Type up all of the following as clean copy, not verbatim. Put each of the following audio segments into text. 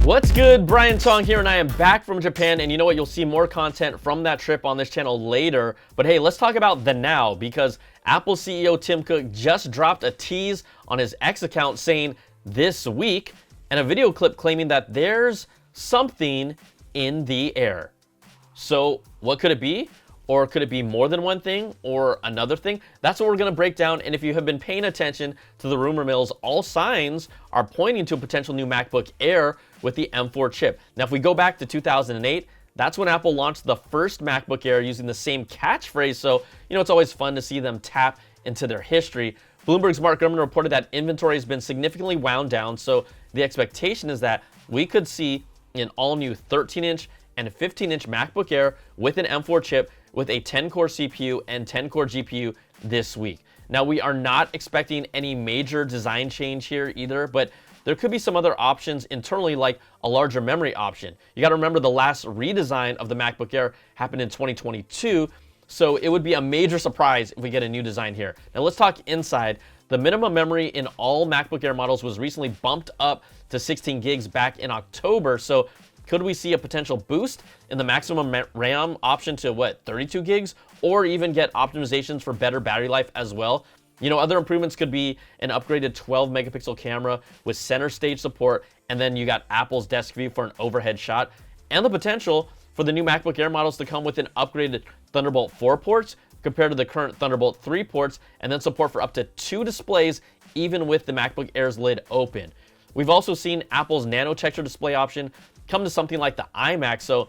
What's good? Brian Tong here, and I am back from Japan, and you know what? You'll see more content from that trip on this channel later. But hey, let's talk about the now, because Apple CEO Tim Cook just dropped a tease on his X account saying this week, and a video clip claiming that there's something in the air. So what could it be? Or could it be more than one thing or another thing? That's what we're going to break down. And if you have been paying attention to the rumor mills, all signs are pointing to a potential new MacBook Air with the M4 chip. Now, if we go back to 2008, that's when Apple launched the first MacBook Air using the same catchphrase. So, you know, it's always fun to see them tap into their history. Bloomberg's Mark Gurman reported that inventory has been significantly wound down. So the expectation is that we could see an all-new 13-inch and a 15-inch MacBook Air with an M4 chip with a 10-core CPU and 10-core GPU this week. Now, we are not expecting any major design change here either, but there could be some other options internally, like a larger memory option. You got to remember the last redesign of the MacBook Air happened in 2022, so it would be a major surprise if we get a new design here. Now, let's talk inside. The minimum memory in all MacBook Air models was recently bumped up to 16 gigs back in October, so could we see a potential boost in the maximum RAM option to, 32 gigs? Or even get optimizations for better battery life as well? You know, other improvements could be an upgraded 12-megapixel camera with center stage support, and then you got Apple's desk view for an overhead shot, and the potential for the new MacBook Air models to come with an upgraded Thunderbolt 4 ports compared to the current Thunderbolt 3 ports, and then support for up to 2 displays, even with the MacBook Air's lid open. We've also seen Apple's nano texture display option come to something like the iMac, so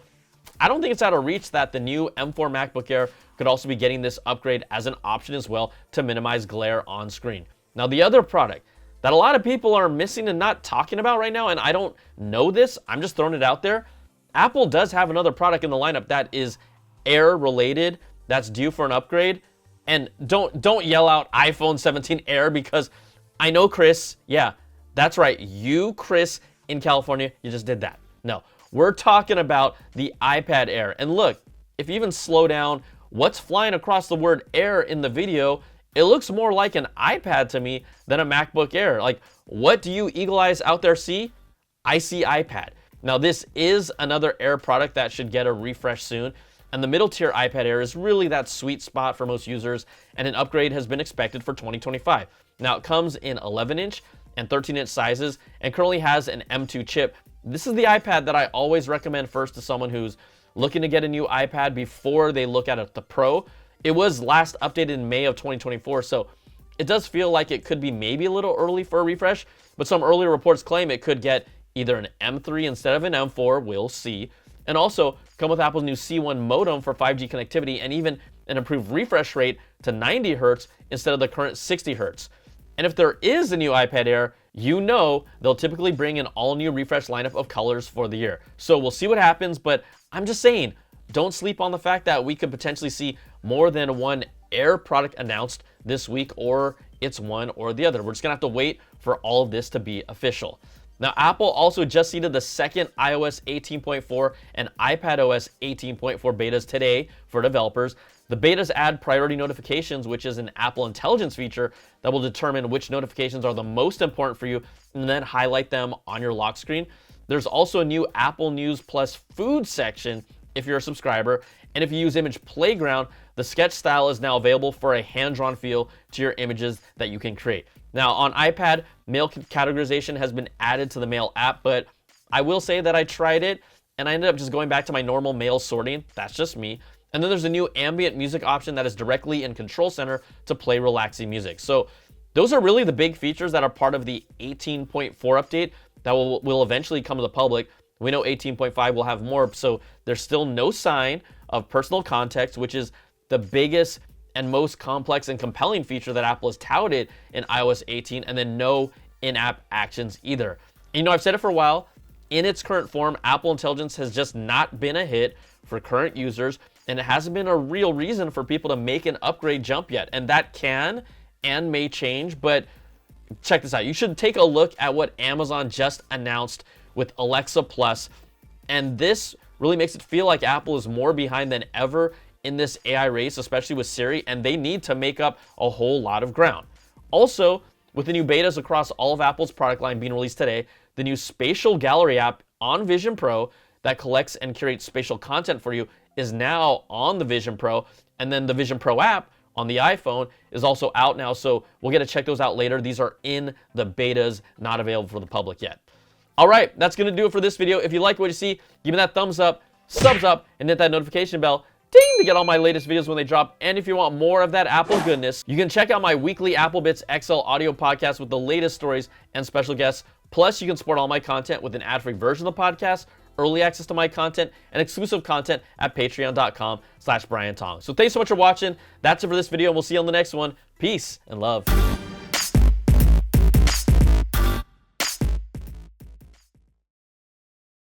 I don't think it's out of reach that the new M4 MacBook Air could also be getting this upgrade as an option as well to minimize glare on screen. Now, the other product that a lot of people are missing and not talking about right now, and I don't know this, I'm just throwing it out there, Apple does have another product in the lineup that is Air related, that's due for an upgrade. And don't yell out iPhone 17 Air, because I know Chris, yeah, that's right, you, Chris, in California, you just did that. No, we're talking about the iPad Air. And look, if you even slow down what's flying across the word Air in the video, it looks more like an iPad to me than a MacBook Air. Like, what do you eagle eyes out there see? I see iPad. Now, this is another Air product that should get a refresh soon. And the middle tier iPad Air is really that sweet spot for most users, and an upgrade has been expected for 2025. Now, it comes in 11-inch and 13-inch sizes and currently has an M2 chip. This is the iPad that I always recommend first to someone who's looking to get a new iPad before they look at the Pro. It was last updated in May of 2024, so it does feel like it could be maybe a little early for a refresh, but some earlier reports claim it could get either an M3 instead of an M4, we'll see, and also come with Apple's new C1 modem for 5G connectivity and even an improved refresh rate to 90 Hz instead of the current 60 Hz. And if there is a new iPad Air, you know they'll typically bring an all-new refresh lineup of colors for the year. So we'll see what happens, but I'm just saying, don't sleep on the fact that we could potentially see more than one Air product announced this week, or it's one or the other. We're just gonna have to wait for all of this to be official. Now, Apple also just seeded the second iOS 18.4 and iPadOS 18.4 betas today for developers. The betas add priority notifications, which is an Apple Intelligence feature that will determine which notifications are the most important for you and then highlight them on your lock screen. There's also a new Apple News Plus food section if you're a subscriber. And if you use Image Playground, the sketch style is now available for a hand-drawn feel to your images that you can create. Now, on iPad, mail categorization has been added to the Mail app, but I will say that I tried it and I ended up just going back to my normal mail sorting. That's just me. And then there's a new ambient music option that is directly in Control Center to play relaxing music. So those are really the big features that are part of the 18.4 update that will eventually come to the public. We know 18.5 will have more, so there's still no sign of personal context, which is the biggest and most complex and compelling feature that Apple has touted in iOS 18, and then no in-app actions either. And, you know, I've said it for a while, in its current form, Apple Intelligence has just not been a hit for current users, and it hasn't been a real reason for people to make an upgrade jump yet. And that can and may change, but check this out. You should take a look at what Amazon just announced with Alexa Plus, and this really makes it feel like Apple is more behind than ever in this AI race, especially with Siri, and they need to make up a whole lot of ground. Also, with the new betas across all of Apple's product line being released today, the new Spatial Gallery app on Vision Pro that collects and curates spatial content for you is now on the Vision Pro. And then the Vision Pro app on the iPhone is also out now, so we'll get to check those out later. These are in the betas, not available for the public yet. All right, that's going to do it for this video. If you like what you see, give me that thumbs up, subs up, and hit that notification bell, ding, to get all my latest videos when they drop. And if you want more of that Apple goodness, you can check out my weekly Apple Bits XL audio podcast with the latest stories and special guests. Plus, you can support all my content with an ad-free version of the podcast, early access to my content, and exclusive content at patreon.com/BrianTong. So thanks so much for watching. That's it for this video, and we'll see you on the next one. Peace and love.